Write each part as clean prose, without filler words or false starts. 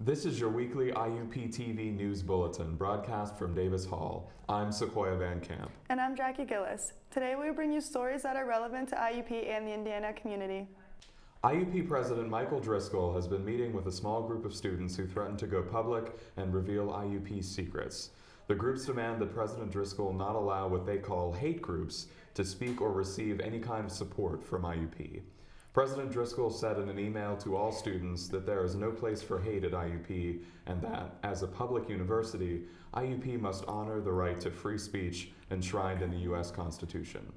This is your weekly IUP TV News Bulletin, broadcast from Davis Hall. I'm Sequoia Van Camp. And I'm Jackie Gillis. Today we bring you stories that are relevant to IUP and the Indiana community. IUP President Michael Driscoll has been meeting with a small group of students who threatened to go public and reveal IUP's secrets. The groups demand that President Driscoll not allow what they call hate groups to speak or receive any kind of support from IUP. President Driscoll said in an email to all students that there is no place for hate at IUP and that, as a public university, IUP must honor the right to free speech enshrined in the U.S. Constitution.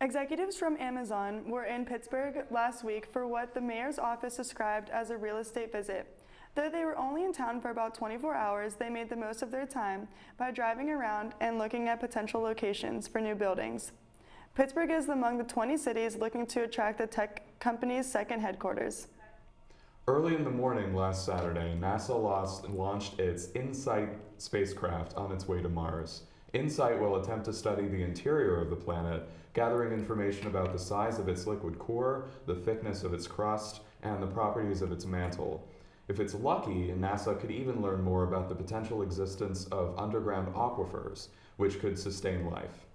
Executives from Amazon were in Pittsburgh last week for what the mayor's office described as a real estate visit. Though they were only in town for about 24 hours, they made the most of their time by driving around and looking at potential locations for new buildings. Pittsburgh is among the 20 cities looking to attract the tech company's second headquarters. Early in the morning last Saturday, NASA launched its InSight spacecraft on its way to Mars. InSight will attempt to study the interior of the planet, gathering information about the size of its liquid core, the thickness of its crust, and the properties of its mantle. If it's lucky, NASA could even learn more about the potential existence of underground aquifers, which could sustain life.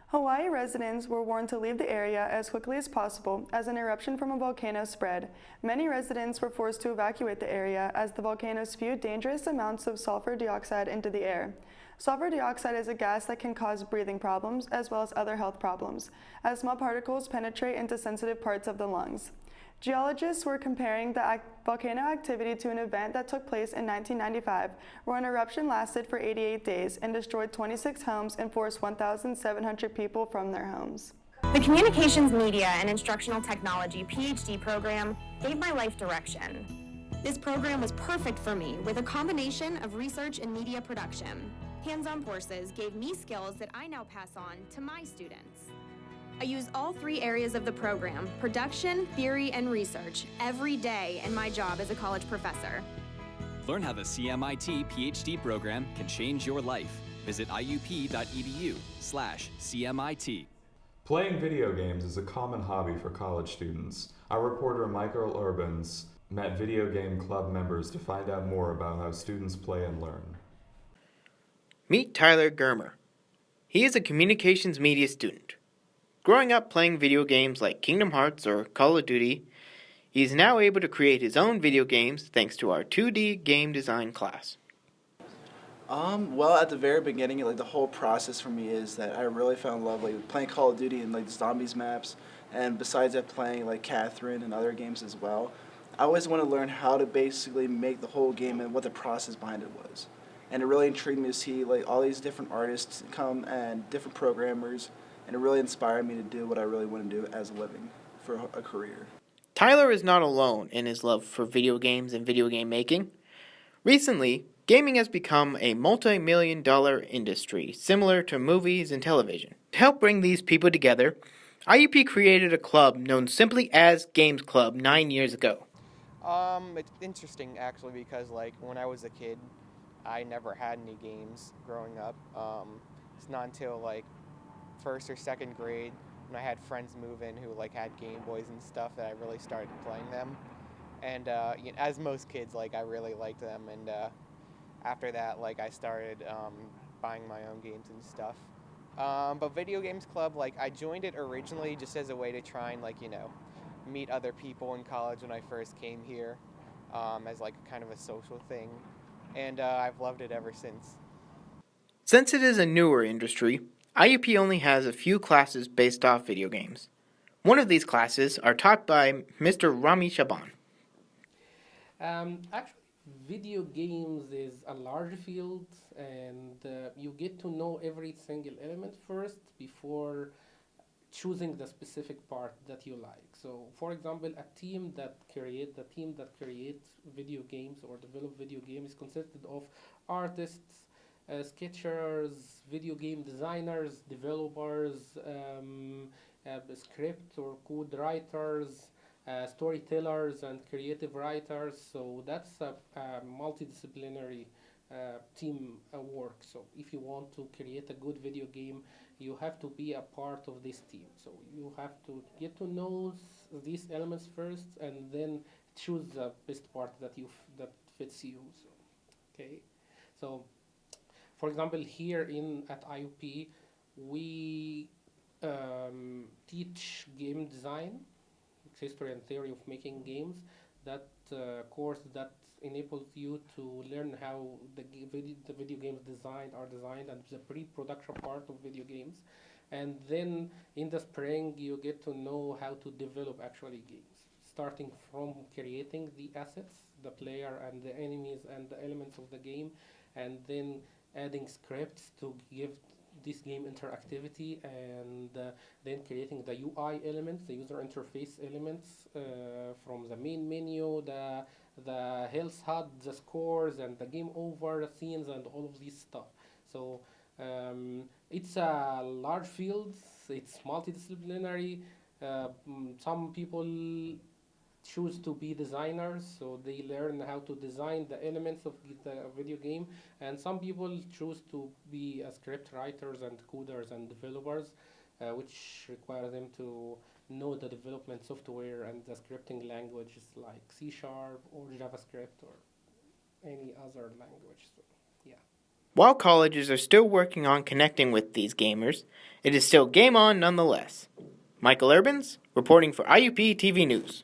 Hawaii residents were warned to leave the area as quickly as possible as an eruption from a volcano spread. Many residents were forced to evacuate the area as the volcano spewed dangerous amounts of sulfur dioxide into the air. Sulfur dioxide is a gas that can cause breathing problems as well as other health problems, as small particles penetrate into sensitive parts of the lungs. Geologists were comparing the volcano activity to an event that took place in 1995, where an eruption lasted for 88 days and destroyed 26 homes and forced 1,700 people from their homes. The Communications, Media, and Instructional Technology PhD program gave my life direction. This program was perfect for me with a combination of research and media production. Hands-on courses gave me skills that I now pass on to my students. I use all three areas of the program, production, theory, and research, every day in my job as a college professor. Learn how the CMIT PhD program can change your life. Visit iup.edu/CMIT. Playing video games is a common hobby for college students. Our reporter Michael Urbans met video game club members to find out more about how students play and learn. Meet Tyler Germer. He is a communications media student. Growing up playing video games like Kingdom Hearts or Call of Duty, he is now able to create his own video games thanks to our 2D game design class. Well, at the very beginning, the whole process for me is that I really fell in love with playing Call of Duty and the zombies maps, and besides that, playing Catherine and other games as well. I always want to learn how to basically make the whole game and what the process behind it was, and it really intrigued me to see all these different artists come and different programmers. And it really inspired me to do what I really want to do as a living for a career. Tyler is not alone in his love for video games and video game making. Recently, gaming has become a multi-million-dollar industry, similar to movies and television. To help bring these people together, IUP created a club known simply as Games Club 9 years ago. It's interesting actually because when I was a kid, I never had any games growing up. It's not until first or second grade when I had friends move in who had Game Boys and stuff that I really started playing them. And as most kids, I really liked them. And after that, I started buying my own games and stuff. But Video Games Club, I joined it originally just as a way to try and meet other people in college when I first came here, as kind of a social thing. And I've loved it ever since. Since it is a newer industry, IUP only has a few classes based off video games. One of these classes are taught by Mr. Rami Shaban. Actually, video games is a large field, and you get to know every single element first before choosing the specific part that you like. So, for example, a team that creates video games or develop video games consisted of artists, sketchers, video game designers, developers, script or code writers, storytellers, and creative writers. So that's a multidisciplinary team work. So if you want to create a good video game, you have to be a part of this team. So you have to get to know these elements first, and then choose the best part that fits you. So, okay, so for example, here at IUP, we teach game design, history and theory of making games. That course that enables you to learn how the video games are designed and the pre-production part of video games. And then in the spring, you get to know how to develop actually games, starting from creating the assets, the player and the enemies and the elements of the game, and then adding scripts to give this game interactivity, and then creating the UI elements, the user interface elements, from the main menu, the health HUD, the scores, and the game over scenes, and all of this stuff. So it's a large field, it's multidisciplinary. Some people choose to be designers, so they learn how to design the elements of the video game, and some people choose to be script writers and coders and developers, which require them to know the development software and the scripting languages like C# or JavaScript or any other language. So, yeah. While colleges are still working on connecting with these gamers, it is still game on nonetheless. Michael Urbans, reporting for IUP TV News.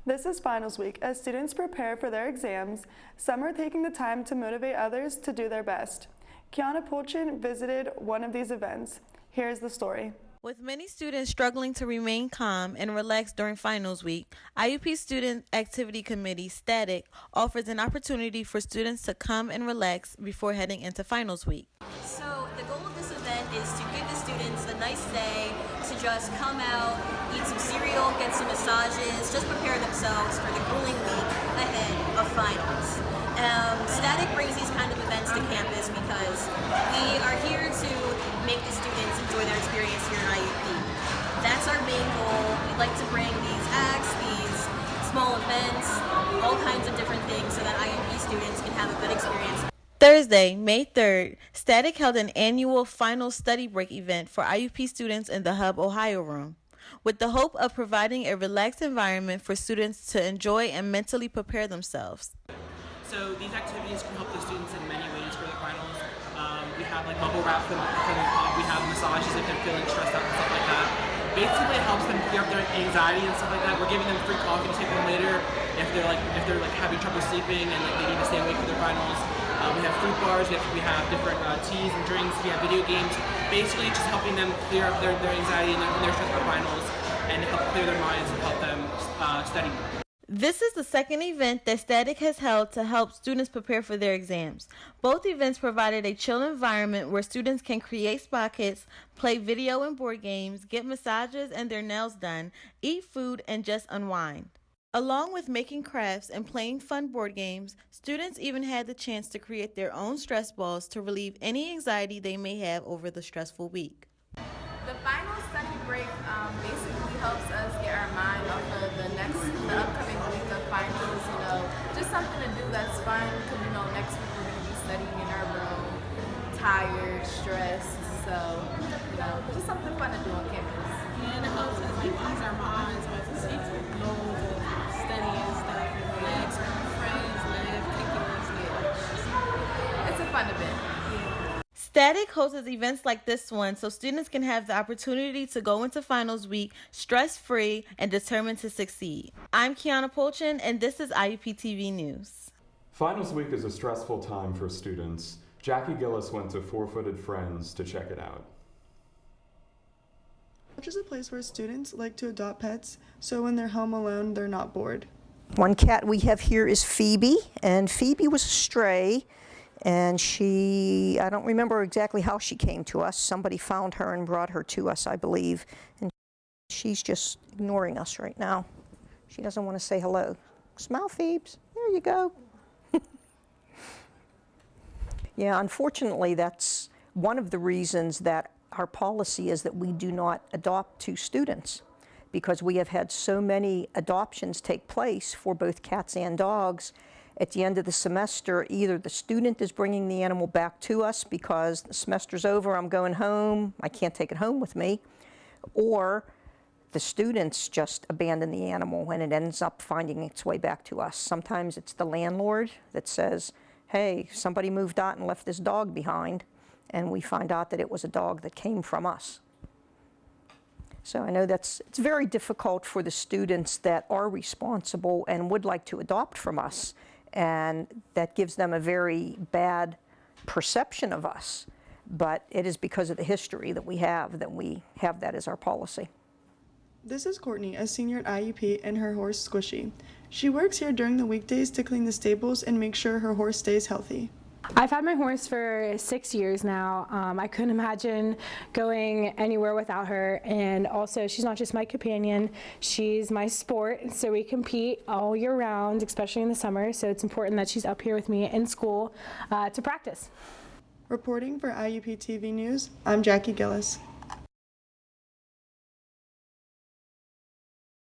This is finals week. As students prepare for their exams, some are taking the time to motivate others to do their best. Kiana Pulchin visited one of these events. Here's the story. With many students struggling to remain calm and relaxed during finals week, IUP Student Activity Committee, STATIC, offers an opportunity for students to come and relax before heading into finals week. So the goal of this event is to give the students a nice day to just come out, eat some cereal, get some massages, just prepare themselves for the grueling week ahead of finals. STATIC brings these kind of events to campus because we are here to make the students enjoy their experience here at IUP. That's our main goal. We'd like to bring these acts, these small events, all kinds of different things so that IUP students can have a good experience. Thursday, May 3rd, STATIC held an annual final study break event for IUP students in the Hub Ohio room, with the hope of providing a relaxed environment for students to enjoy and mentally prepare themselves. So these activities can help the students in many ways for the finals. We have like bubble wrap for them to pop, we have massages if they're feeling stressed out and stuff like that. Basically it helps them clear up their anxiety and stuff like that. We're giving them free coffee to take home later if they're having trouble sleeping and they need to stay awake for their finals. We have fruit bars, we have different teas and drinks, we have video games. Basically just helping them clear up their anxiety and their stress for finals and help clear their minds and help them study more. This is the second event that STATIC has held to help students prepare for their exams. Both events provided a chill environment where students can create spot kits, play video and board games, get massages and their nails done, eat food, and just unwind. Along with making crafts and playing fun board games, students even had the chance to create their own stress balls to relieve any anxiety they may have over the stressful week. The final study break basically helps us get our mind off of the upcoming week of finals, just something to do that's fun, because next week we're going to be studying in our room, tired, stressed, so just something fun to do on campus. And it helps us ease our minds off of loads of study and stuff, and relax with friends, laugh, kick it. It's a fun event. STATIC hosts events like this one so students can have the opportunity to go into finals week stress-free and determined to succeed. I'm Kiana Pulchin, and this is IUP TV News. Finals week is a stressful time for students. Jackie Gillis went to Four Footed Friends to check it out. Which is a place where students like to adopt pets, so when they're home alone, they're not bored. One cat we have here is Phoebe, and Phoebe was a stray. And I don't remember exactly how she came to us. Somebody found her and brought her to us, I believe. And she's just ignoring us right now. She doesn't want to say hello. Smile, Phoebes. There you go. Yeah, unfortunately, that's one of the reasons that our policy is that we do not adopt to students, because we have had so many adoptions take place for both cats and dogs. At the end of the semester, either the student is bringing the animal back to us because the semester's over, I'm going home, I can't take it home with me, or the students just abandon the animal and it ends up finding its way back to us. Sometimes it's the landlord that says, hey, somebody moved out and left this dog behind, and we find out that it was a dog that came from us. So I know it's very difficult for the students that are responsible and would like to adopt from us, and that gives them a very bad perception of us. But it is because of the history that we have that as our policy. This is Courtney, a senior at IUP, and her horse Squishy. She works here during the weekdays to clean the stables and make sure her horse stays healthy. I've had my horse for 6 years now. I couldn't imagine going anywhere without her, and also she's not just my companion, she's my sport, so we compete all year round, especially in the summer, so it's important that she's up here with me in school to practice. Reporting for IUP TV News, I'm Jackie Gillis.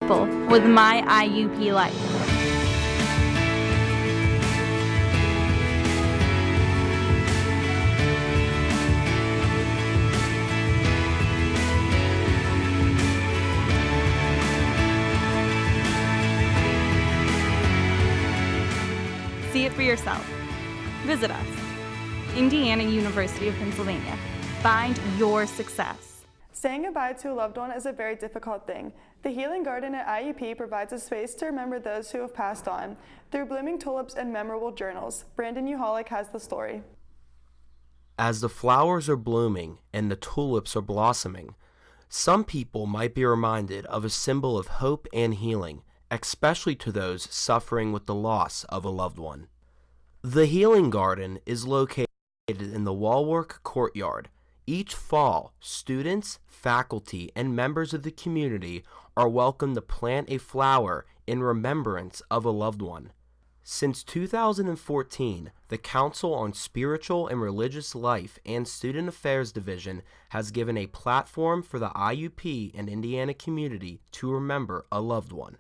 With my IUP life. See it for yourself. Visit us. Indiana University of Pennsylvania. Find your success. Saying goodbye to a loved one is a very difficult thing. The Healing Garden at IUP provides a space to remember those who have passed on through blooming tulips and memorable journals. Brandon Uholic has the story. As the flowers are blooming and the tulips are blossoming, some people might be reminded of a symbol of hope and healing, especially to those suffering with the loss of a loved one. The Healing Garden is located in the Wallwork Courtyard. Each fall, students, faculty, and members of the community are welcome to plant a flower in remembrance of a loved one. Since 2014, the Council on Spiritual and Religious Life and Student Affairs Division has given a platform for the IUP and Indiana community to remember a loved one.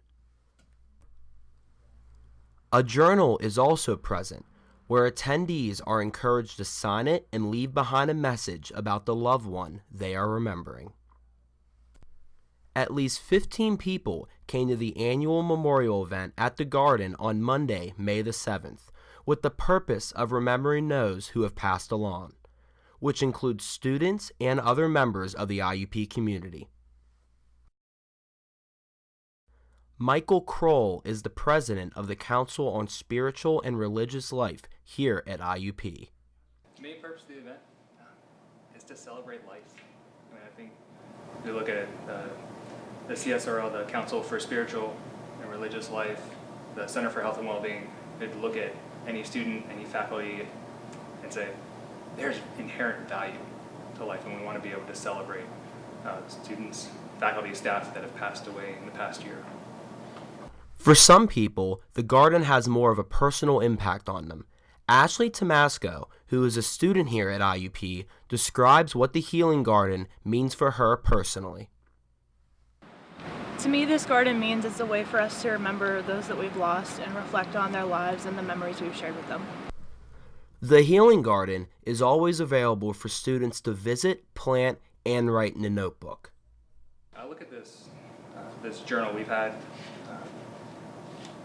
A journal is also present, where attendees are encouraged to sign it and leave behind a message about the loved one they are remembering. At least 15 people came to the annual memorial event at the Garden on Monday, May the 7th, with the purpose of remembering those who have passed along, which includes students and other members of the IUP community. Michael Kroll is the president of the Council on Spiritual and Religious Life here at IUP. The main purpose of the event is to celebrate life. I think if you look at the CSRL, the Council for Spiritual and Religious Life, the Center for Health and Wellbeing, they'd look at any student, any faculty, and say, there's inherent value to life, and we want to be able to celebrate students, faculty, staff that have passed away in the past year. For some people, the garden has more of a personal impact on them. Ashley Tomasco, who is a student here at IUP, describes what the Healing Garden means for her personally. To me, this garden means it's a way for us to remember those that we've lost and reflect on their lives and the memories we've shared with them. The Healing Garden is always available for students to visit, plant, and write in a notebook. Look at this, this journal we've had.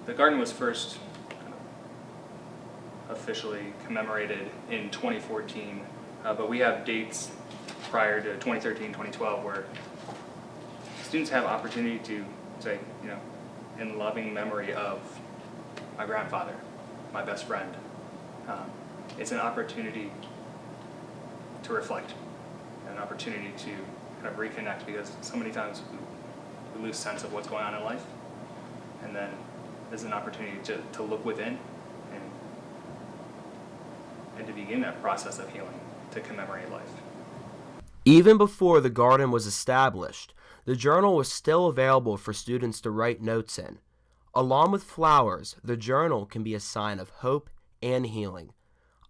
The garden was first officially commemorated in 2014, but we have dates prior to 2013, 2012 where students have opportunity to say, in loving memory of my grandfather, my best friend. It's an opportunity to reflect, an opportunity to kind of reconnect, because so many times we lose sense of what's going on in life, and then there's an opportunity to look within and to begin that process of healing, to commemorate life. Even before the garden was established, the journal was still available for students to write notes in. Along with flowers, the journal can be a sign of hope and healing.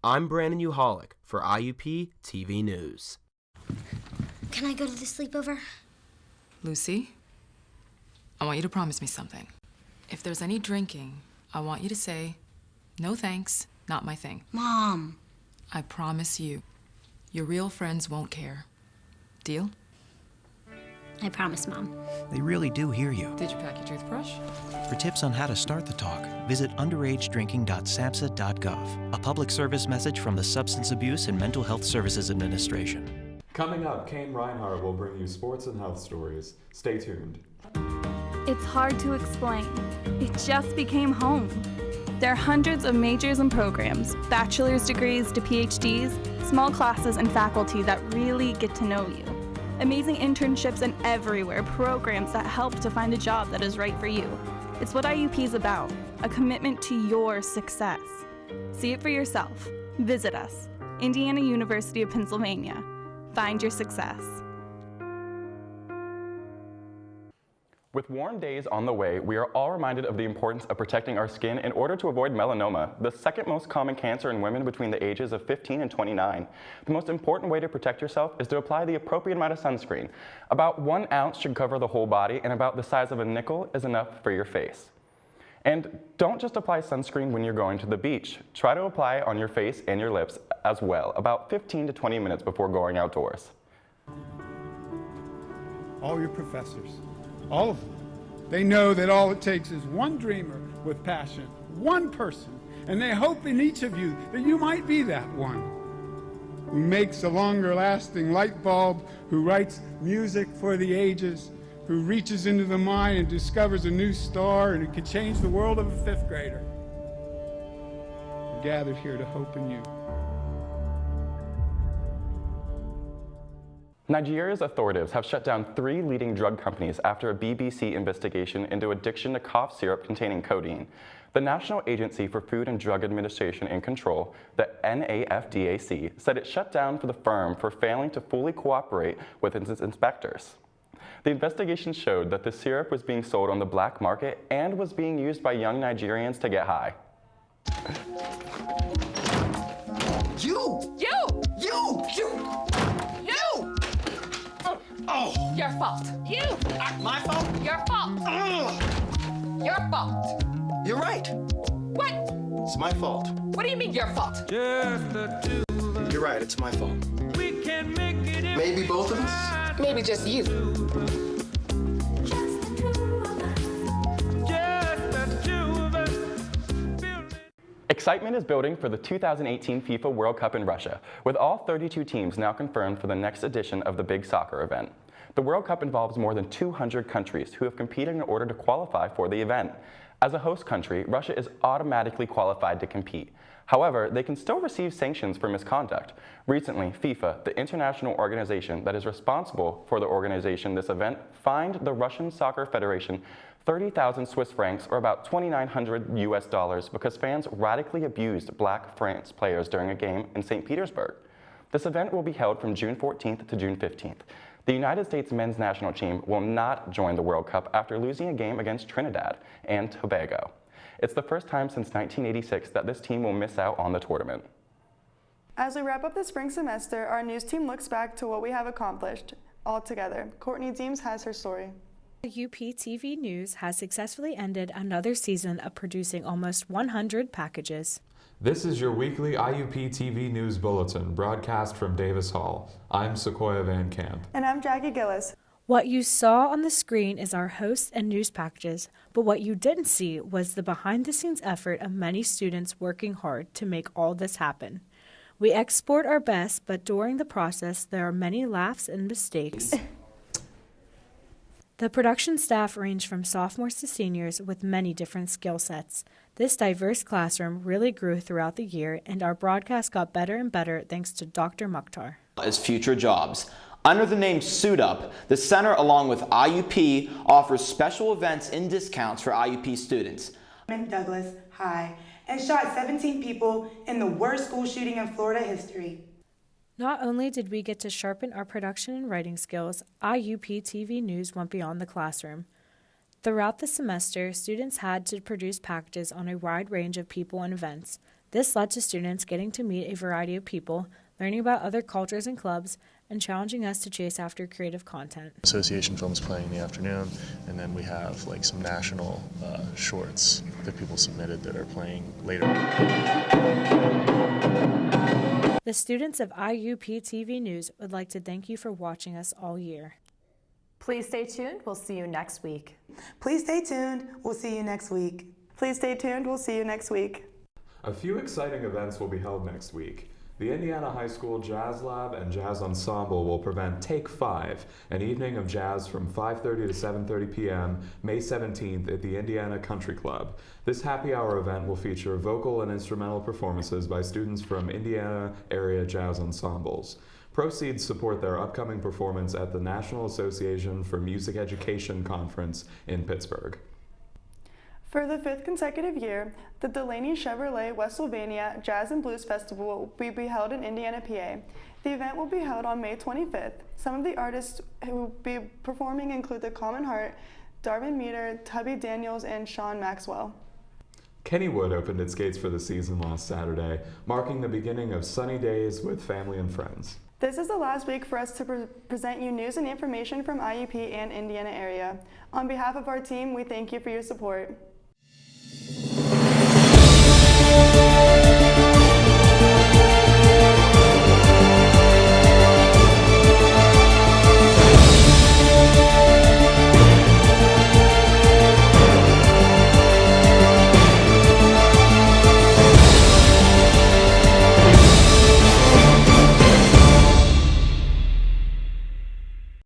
I'm Brandon Uholic for IUP TV News. Can I go to the sleepover? Lucy, I want you to promise me something. If there's any drinking, I want you to say, no thanks, not my thing. Mom. I promise you, your real friends won't care. Deal? I promise, Mom. They really do hear you. Did you pack your toothbrush? For tips on how to start the talk, visit underagedrinking.samhsa.gov. A public service message from the Substance Abuse and Mental Health Services Administration. Coming up, Kane Reinhardt will bring you sports and health stories. Stay tuned. It's hard to explain. It just became home. There are hundreds of majors and programs, bachelor's degrees to PhDs, small classes and faculty that really get to know you. Amazing internships and everywhere, programs that help to find a job that is right for you. It's what IUP is about, a commitment to your success. See it for yourself. Visit us, Indiana University of Pennsylvania. Find your success. With warm days on the way, we are all reminded of the importance of protecting our skin in order to avoid melanoma, the second most common cancer in women between the ages of 15 and 29. The most important way to protect yourself is to apply the appropriate amount of sunscreen. About 1 ounce should cover the whole body, and about the size of a nickel is enough for your face. And don't just apply sunscreen when you're going to the beach. Try to apply it on your face and your lips as well, about 15 to 20 minutes before going outdoors. All your professors, all of them, they know that all it takes is one dreamer with passion, one person, and they hope in each of you that you might be that one who makes a longer lasting light bulb, who writes music for the ages, who reaches into the mind and discovers a new star and who can change the world of a fifth grader. We're gathered here to hope in you. Nigeria's authorities have shut down 3 leading drug companies after a BBC investigation into addiction to cough syrup containing codeine. The National Agency for Food and Drug Administration and Control, the NAFDAC, said it shut down for the firm for failing to fully cooperate with its inspectors. The investigation showed that the syrup was being sold on the black market and was being used by young Nigerians to get high. You! Oh! Your fault. You! My fault? Your fault. Your fault. You're right. What? It's my fault. What do you mean your fault? You're right, it's my fault. Maybe both of us? Maybe just you. Excitement is building for the 2018 FIFA World Cup in Russia, with all 32 teams now confirmed for the next edition of the big soccer event. The World Cup involves more than 200 countries who have competed in order to qualify for the event. As a host country, Russia is automatically qualified to compete. However, they can still receive sanctions for misconduct. Recently, FIFA, the international organization that is responsible for the organization of this event, fined the Russian Soccer Federation 30,000 Swiss francs, or about $2,900 US, because fans radically abused black France players during a game in St. Petersburg. This event will be held from June 14th to June 15th. The United States men's national team will not join the World Cup after losing a game against Trinidad and Tobago. It's the first time since 1986 that this team will miss out on the tournament. As we wrap up the spring semester, our news team looks back to what we have accomplished all together. Courtney Deems has her story. IUP TV News has successfully ended another season of producing almost 100 packages. This is your weekly IUP TV News Bulletin, broadcast from Davis Hall. I'm Sequoia Van Camp. And I'm Jackie Gillis. What you saw on the screen is our hosts and news packages, but what you didn't see was the behind-the-scenes effort of many students working hard to make all this happen. We export our best, but during the process, there are many laughs and mistakes. The production staff range from sophomores to seniors with many different skill sets. This diverse classroom really grew throughout the year, and our broadcast got better and better thanks to Dr. Mukhtar. As future jobs. Under the name Suit Up, the center, along with IUP, offers special events and discounts for IUP students. I'm in Douglas High and shot 17 people in the worst school shooting in Florida history. Not only did we get to sharpen our production and writing skills, IUP TV News went beyond the classroom. Throughout the semester, students had to produce packages on a wide range of people and events. This led to students getting to meet a variety of people, learning about other cultures and clubs, and challenging us to chase after creative content. Association films playing in the afternoon, and then we have like some national shorts that people submitted that are playing later. The students of IUP TV News would like to thank you for watching us all year. Please stay tuned. We'll see you next week. Please stay tuned. We'll see you next week. Please stay tuned. We'll see you next week. A few exciting events will be held next week. The Indiana High School Jazz Lab and Jazz Ensemble will present Take 5, an evening of jazz from 5:30 to 7:30 p.m. May 17th at the Indiana Country Club. This happy hour event will feature vocal and instrumental performances by students from Indiana area jazz ensembles. Proceeds support their upcoming performance at the National Association for Music Education Conference in Pittsburgh. For the 5th consecutive year, the Delaney Chevrolet West Sylvania Jazz and Blues Festival will be held in Indiana, PA. The event will be held on May 25th. Some of the artists who will be performing include the Common Heart, Darvin Meter, Tubby Daniels, and Sean Maxwell. Kennywood opened its gates for the season last Saturday, marking the beginning of sunny days with family and friends. This is the last week for us to present you news and information from IUP and Indiana area. On behalf of our team, we thank you for your support.